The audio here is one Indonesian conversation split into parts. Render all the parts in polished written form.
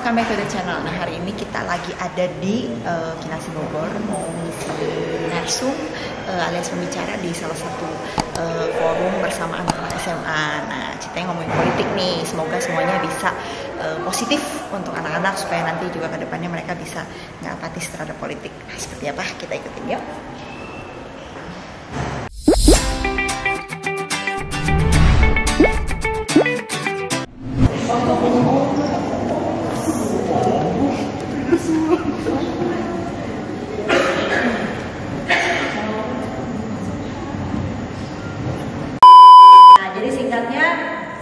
welcome back to the channel. Nah, hari ini kita lagi ada di Kinasi Bogor, mau mengisi narsum alias pembicara di salah satu forum bersama anak-anak SMA. Nah, ceritanya ngomongin politik nih, semoga semuanya bisa positif untuk anak-anak supaya nanti juga kedepannya mereka bisa nggak apatis terhadap politik. Nah, seperti apa? Kita ikutin yuk.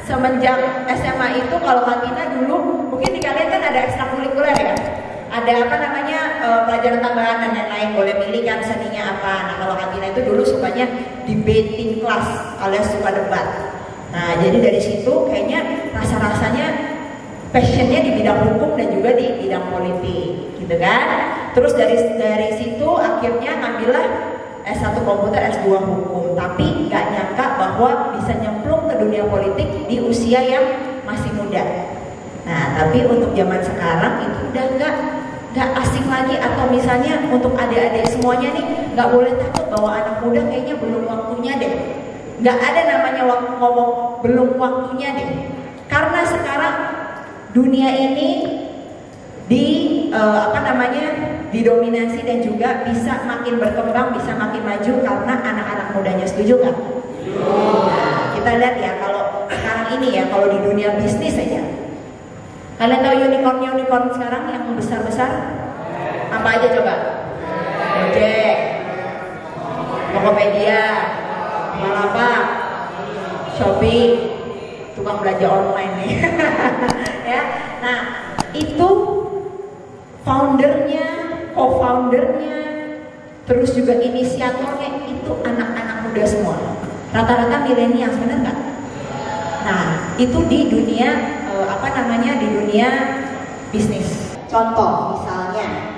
Semenjak SMA itu kalau Katina dulu mungkin di kalian kan ada ekstrakurikuler ya, ada apa namanya pelajaran tambahan dan lain-lain, boleh milih kan seninya apa. Nah kalau Katina itu dulu sukanya debating class alias suka debat. Nah jadi dari situ kayaknya rasa-rasanya passionnya di bidang hukum dan juga di bidang politik gitu kan. Terus dari situ akhirnya ngambillah S1 komputer, S2 hukum, tapi gak nyangka bahwa bisa nyemplung ke dunia politik di usia yang masih muda. Nah, tapi untuk zaman sekarang itu udah gak asik lagi, atau misalnya untuk adik-adik semuanya nih gak boleh takut bahwa anak muda kayaknya belum waktunya deh. Gak ada namanya ngomong belum waktunya deh. Karena sekarang dunia ini didominasi dan juga bisa makin berkembang, bisa makin maju karena anak-anak mudanya. Setuju nggak? Nah, kita lihat ya kalau sekarang ini ya, kalau di dunia bisnis saja. Kalian tahu unicorn sekarang yang besar-besar? Apa aja coba? Gojek, Tokopedia, Bukalapak, Shopee, tukang belanja online nih. Ya, nah itu foundernya, co-foundernya, terus juga inisiatornya itu anak-anak muda semua. Rata-rata milenial, benar nggak? Nah, itu di dunia di dunia bisnis. Contoh misalnya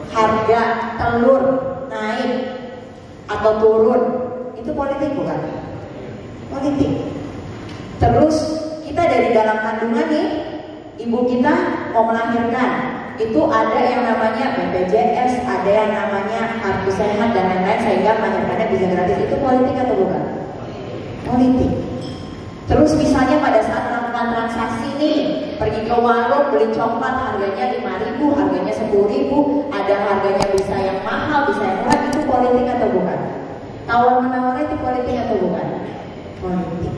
harga telur naik atau turun, itu politik bukan? Politik. Terus kita dari dalam kandungan nih, ibu kita mau melahirkan, itu ada yang namanya BPJS, ada yang namanya kartu sehat dan lain-lain sehingga melahirkannya bisa gratis. Itu politik atau bukan? Politik. Terus misalnya pada saat melakukan transaksi nih, pergi ke warung beli coklat harganya 5.000, harganya 10.000, ada harganya bisa yang mahal, bisa yang murah, itu politik atau bukan? Tawar-menawar itu politik atau bukan? Politik.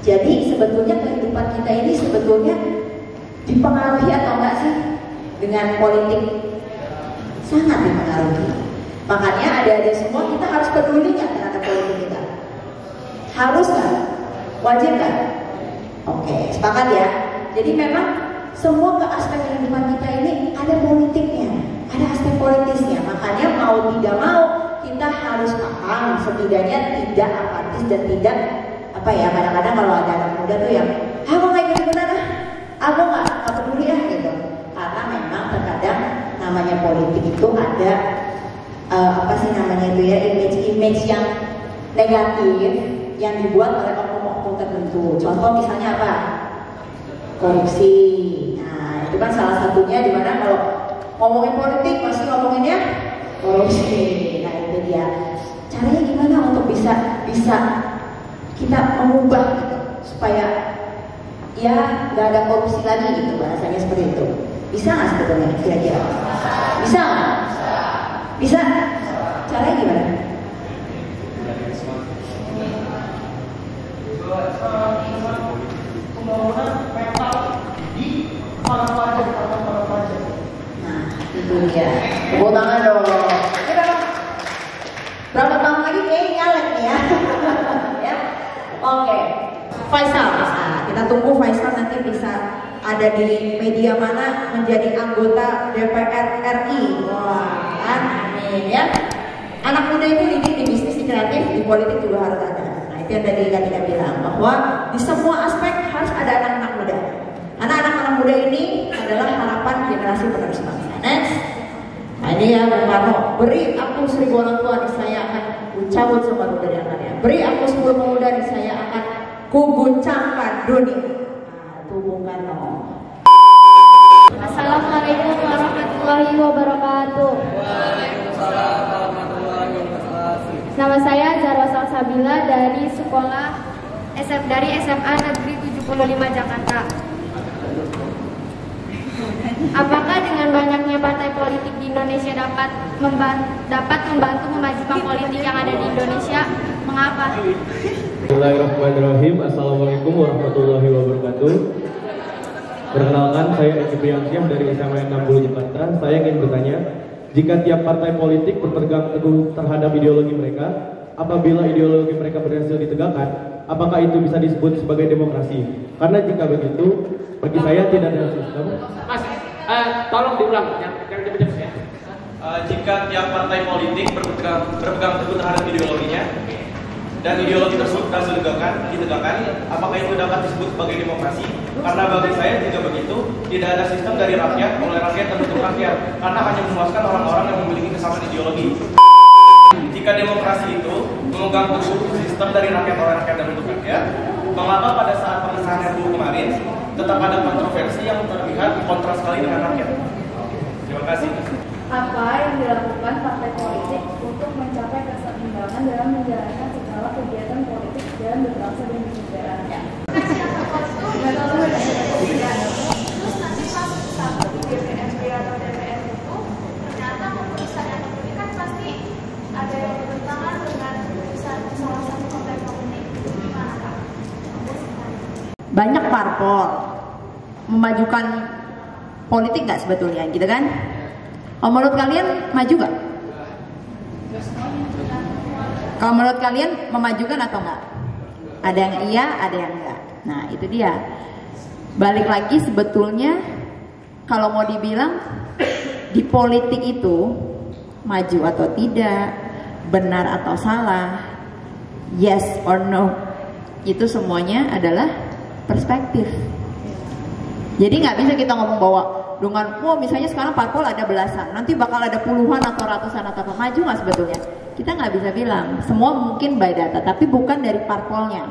Jadi sebetulnya kehidupan kita ini sebetulnya dipengaruhi atau enggak sih dengan politik? Sangat dipengaruhi. Makanya adik-adik semua kita harus peduli nggak terhadap politik kita? Harus nggak? Wajib nggak? Oke, sepakat ya. Jadi memang semua ke aspek kehidupan kita ini ada politiknya, ada aspek politisnya. Makanya mau tidak mau kita harus paham, setidaknya tidak apatis dan tidak kadang-kadang kalau ada anak muda tuh yang aku nggak ikut-ikutan aku nggak peduli gitu. Karena memang terkadang namanya politik itu ada image yang negatif yang dibuat oleh oknum-oknum tertentu. Contoh misalnya apa? Korupsi. Nah itu kan salah satunya, dimana kalau ngomongin politik pasti ngomonginnya korupsi. Nah itu dia. Caranya gimana untuk bisa kita mengubah gitu, supaya ya nggak ada korupsi lagi gitu, bahasanya seperti itu. Bisa nggak sebetulnya kira-kira? Bisa nggak? Bisa. Caranya gimana? Pembangunan mental di para pelajar. Nah itu dia. Tepuk tangan dong. Berapa tahun lagi kayaknya nyalek nih ya. Ya. Oke. Faisal, kita tunggu Faisal nanti bisa ada di media mana menjadi anggota DPR RI. Wah, kan? Amin ya. Anak muda itu di bisnis, di kreatif, di politik juga harus ada. Nah, itu yang tadi Katina bilang bahwa di semua aspek harus ada anak-anak muda. Anak-anak muda ini adalah harapan generasi penerus bangsa. Next. Nah, ini ya Bung Karno, beri aku 1.000 orang tua, saya akan cabut separuh dari anaknya. Beri aku 10 pemuda, saya akan kuguncangkan dunia. Nah, itu Bung Karno. Assalamualaikum warahmatullahi wabarakatuh. Waalaikumsalam warahmatullahi wabarakatuh. Nama saya Zarwa Salsabila dari sekolah dari SMA Negeri 75 Jakarta. Apakah dengan banyaknya partai politik di Indonesia dapat membantu memajukan politik yang ada di Indonesia? Mengapa? Bismillahirrahmanirrahim. Assalamualaikum warahmatullahi wabarakatuh. Perkenalkan, saya Eki Priyansyah dari SMA 60 Jakarta. Saya ingin bertanya, jika tiap partai politik berpegang teguh terhadap ideologi mereka, apabila ideologi mereka berhasil ditegakkan, apakah itu bisa disebut sebagai demokrasi? Karena jika begitu, bagi saya tidak ada sistem. Mas, tolong diulang, yang cepet-cepet ya. Jika tiap partai politik berpegang teguh terhadap ideologinya dan ideologi tersebut berhasil ditegakkan, apakah itu dapat disebut sebagai demokrasi? Karena bagi saya jika begitu, tidak ada sistem dari rakyat oleh rakyat dan untuk rakyat, karena hanya memuaskan orang-orang yang memiliki kesamaan ideologi. Jika demokrasi itu memegang teguh sistem dari rakyat oleh rakyat dan untuk rakyat, mengapa pada saat pengesahan RUU kemarin tetap ada kontroversi yang terlihat kontras sekali dengan rakyat? Terima kasih. Apa yang dilakukan partai politik untuk mencapai keseimbangan dalam menjalankan segala kegiatan politik dalam berbangsa dan bernegara? Terus nanti pas satu DPRD atau DPR itu ternyata keputusan yang diberikan pasti ada yang bertentangan dengan keputusan salah satu partai politik. Gimana Kak? Banyak parpol memajukan politik nggak sebetulnya, gitu kan? Oh, menurut kalian maju nggak? Kalau menurut kalian memajukan atau enggak? Ada yang iya, ada yang enggak. Nah, itu dia. Balik lagi sebetulnya kalau mau dibilang di politik itu maju atau tidak, benar atau salah, yes or no, itu semuanya adalah perspektif. Jadi nggak bisa kita ngomong bahwa dengan misalnya sekarang parpol ada belasan, nanti bakal ada puluhan atau ratusan atau apa, maju nggak sebetulnya? Kita nggak bisa bilang. Semua mungkin by data, tapi bukan dari parpolnya,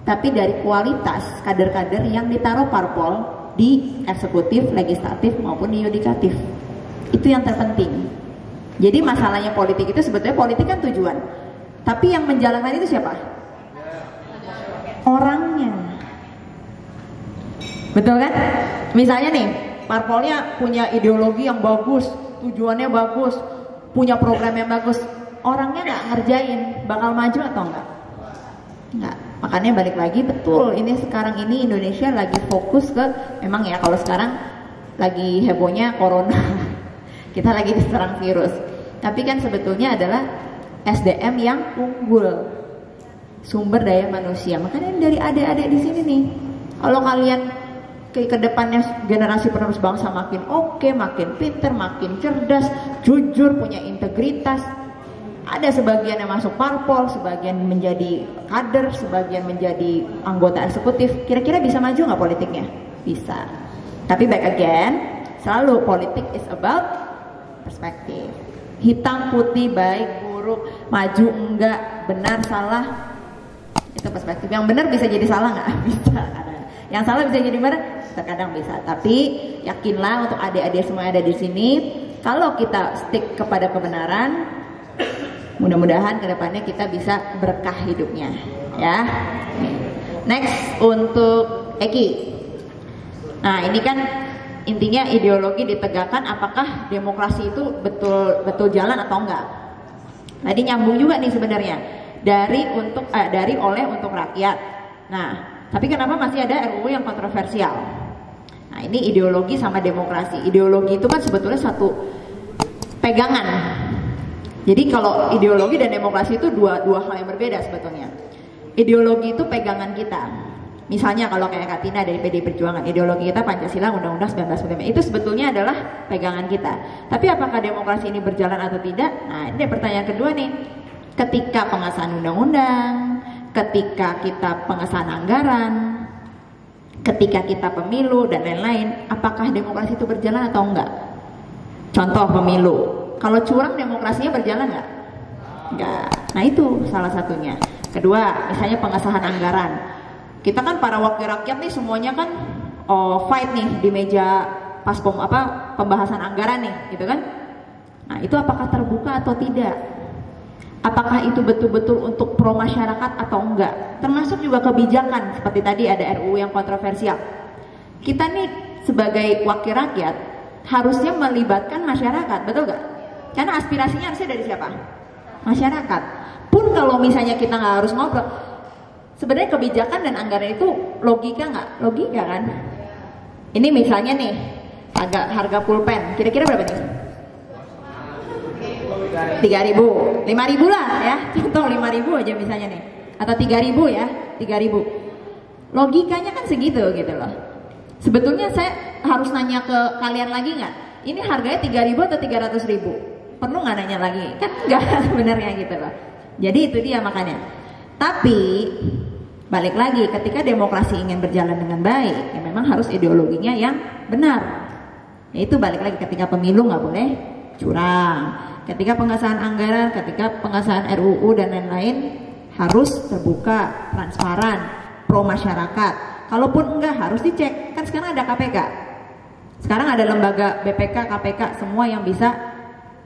tapi dari kualitas kader-kader yang ditaruh parpol di eksekutif, legislatif maupun di yudikatif. Itu yang terpenting. Jadi masalahnya politik itu sebetulnya politik kan tujuan, tapi yang menjalankan itu siapa? Orangnya. Betul kan? Misalnya nih, parpolnya punya ideologi yang bagus, tujuannya bagus, punya program yang bagus, orangnya nggak ngerjain, bakal maju atau enggak? Enggak. Makanya balik lagi, betul, ini sekarang ini Indonesia lagi fokus ke, memang ya kalau sekarang lagi hebohnya corona, kita lagi diserang virus, tapi kan sebetulnya adalah SDM yang unggul, sumber daya manusia. Makanya dari adik-adik di sini nih, kalau kalian ke depannya generasi penerus bangsa makin oke, makin pinter, makin cerdas, jujur, punya integritas. Ada sebagian yang masuk parpol, sebagian menjadi kader, sebagian menjadi anggota eksekutif. Kira-kira bisa maju nggak politiknya? Bisa. Tapi back again, selalu politik is about perspektif. Hitam putih, baik buruk, maju enggak, benar salah, itu perspektif. Yang benar bisa jadi salah nggak? Bisa. Yang salah bisa jadi benar, terkadang bisa. Tapi yakinlah untuk adik-adik semua yang ada di sini, kalau kita stick kepada kebenaran, mudah-mudahan kedepannya kita bisa berkah hidupnya, ya. Next untuk Eki. Nah, ini kan intinya ideologi ditegakkan. Apakah demokrasi itu betul jalan atau enggak? Tadi nyambung juga nih sebenarnya dari oleh untuk rakyat. Nah, tapi kenapa masih ada RUU yang kontroversial? Nah, ini ideologi sama demokrasi. Ideologi itu kan sebetulnya satu pegangan. Jadi kalau ideologi dan demokrasi itu dua hal yang berbeda sebetulnya. Ideologi itu pegangan kita. Misalnya kalau kayak Kak Tina dari PDI Perjuangan, ideologi kita Pancasila, Undang-Undang 1945, itu sebetulnya adalah pegangan kita. Tapi apakah demokrasi ini berjalan atau tidak? Nah, ini pertanyaan kedua nih. Ketika pengesahan undang-undang, ketika kita pengesahan anggaran, ketika kita pemilu dan lain-lain, apakah demokrasi itu berjalan atau enggak? Contoh pemilu, kalau curang demokrasinya berjalan nggak? Enggak. Nah, itu salah satunya. Kedua, misalnya pengesahan anggaran. Kita kan para wakil rakyat nih semuanya kan fight nih di meja pas pembahasan anggaran nih, gitu kan? Nah, itu apakah terbuka atau tidak? Apakah itu betul-betul untuk pro masyarakat atau enggak? Termasuk juga kebijakan, seperti tadi ada RUU yang kontroversial. Kita nih sebagai wakil rakyat harusnya melibatkan masyarakat, betul nggak? Karena aspirasinya harusnya dari siapa? Masyarakat. Pun kalau misalnya kita nggak harus ngobrol, sebenarnya kebijakan dan anggaran itu logika nggak? Logika kan? Ini misalnya nih, harga pulpen, kira-kira berapa nih? 3.000, 5.000 lah ya, contoh 5.000 aja misalnya nih, atau 3.000 ya, 3.000. Logikanya kan segitu gitu loh. Sebetulnya saya harus nanya ke kalian lagi nggak? Ini harganya 3.000 atau 300.000? Perlu nggak nanya lagi? Kan nggak sebenarnya gitu loh. Jadi itu dia makanya. Tapi balik lagi, ketika demokrasi ingin berjalan dengan baik, ya memang harus ideologinya yang benar. Ya itu balik lagi, ketika pemilu nggak boleh curang. Ketika pengesahan anggaran, ketika pengesahan RUU dan lain-lain harus terbuka, transparan, pro masyarakat. Kalaupun enggak harus dicek. Kan sekarang ada KPK. Sekarang ada lembaga BPK, KPK, semua yang bisa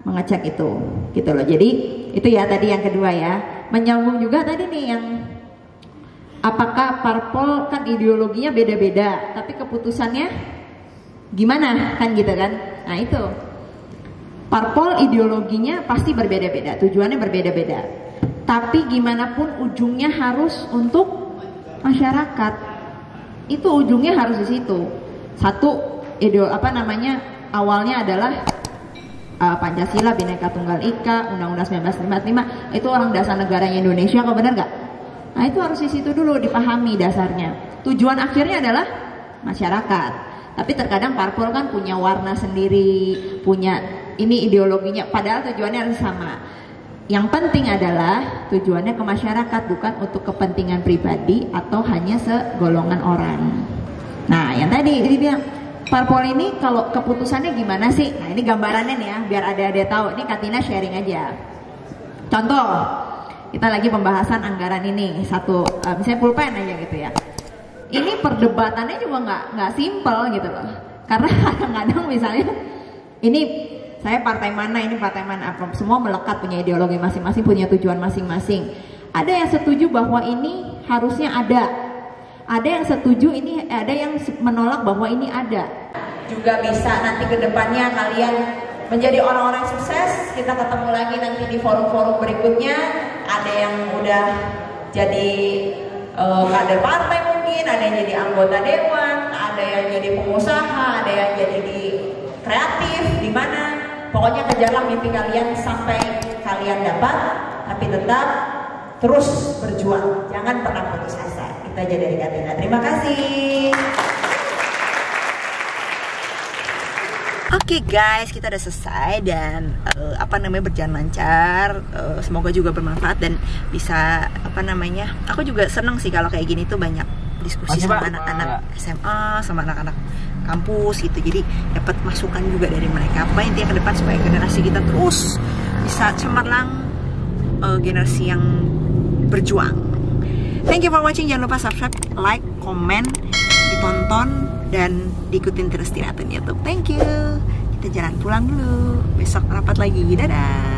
mengecek itu. Gitu loh. Jadi itu ya tadi yang kedua ya. Menyambung juga tadi nih yang apakah parpol kan ideologinya beda-beda, tapi keputusannya gimana kan gitu kan. Nah itu. Parpol ideologinya pasti berbeda-beda, tujuannya berbeda-beda. Tapi gimana pun ujungnya harus untuk masyarakat. Itu ujungnya harus di situ. Satu awalnya adalah Pancasila, Bhinneka Tunggal Ika, Undang-Undang 1945, itu orang dasar negaranya Indonesia, kok benar nggak? Nah itu harus di situ dulu dipahami dasarnya. Tujuan akhirnya adalah masyarakat. Tapi terkadang parpol kan punya warna sendiri, punya ini ideologinya, padahal tujuannya harus sama. Yang penting adalah tujuannya ke masyarakat, bukan untuk kepentingan pribadi atau hanya segolongan orang. Nah, yang tadi dia parpol ini kalau keputusannya gimana sih? Nah, ini gambarannya nih ya, biar ada tahu. Ini Katina sharing aja. Contoh, kita lagi pembahasan anggaran ini misalnya pulpen aja gitu ya. Ini perdebatannya juga nggak simpel gitu loh. Karena kadang-kadang misalnya ini saya partai mana, ini partai mana, semua melekat punya ideologi masing-masing, punya tujuan masing-masing. Ada yang setuju bahwa ini harusnya ada yang setuju ini, ada yang menolak bahwa ini ada. Juga bisa nanti ke depannya kalian menjadi orang-orang sukses. Kita ketemu lagi nanti di forum-forum berikutnya. Ada yang udah jadi kader partai mungkin, ada yang jadi anggota dewan, ada yang jadi pengusaha, ada yang jadi di kreatif, di mana. Pokoknya kejarlah mimpi kalian sampai kalian dapat, tapi tetap terus berjuang. Jangan pernah putus asa. Itu aja dari Katina. Terima kasih. Oke guys, kita udah selesai dan berjalan lancar. Semoga juga bermanfaat dan bisa aku juga seneng sih kalau kayak gini tuh banyak diskusi sama anak-anak SMA, sama anak-anak kampus gitu. Jadi dapat masukan juga dari mereka. Apa intinya ke depan supaya generasi kita terus bisa cemerlang, generasi yang berjuang. Thank you for watching. Jangan lupa subscribe, like, komen, ditonton dan diikutin terus di akun YouTube. Thank you. Kita jalan pulang dulu. Besok rapat lagi. Dadah.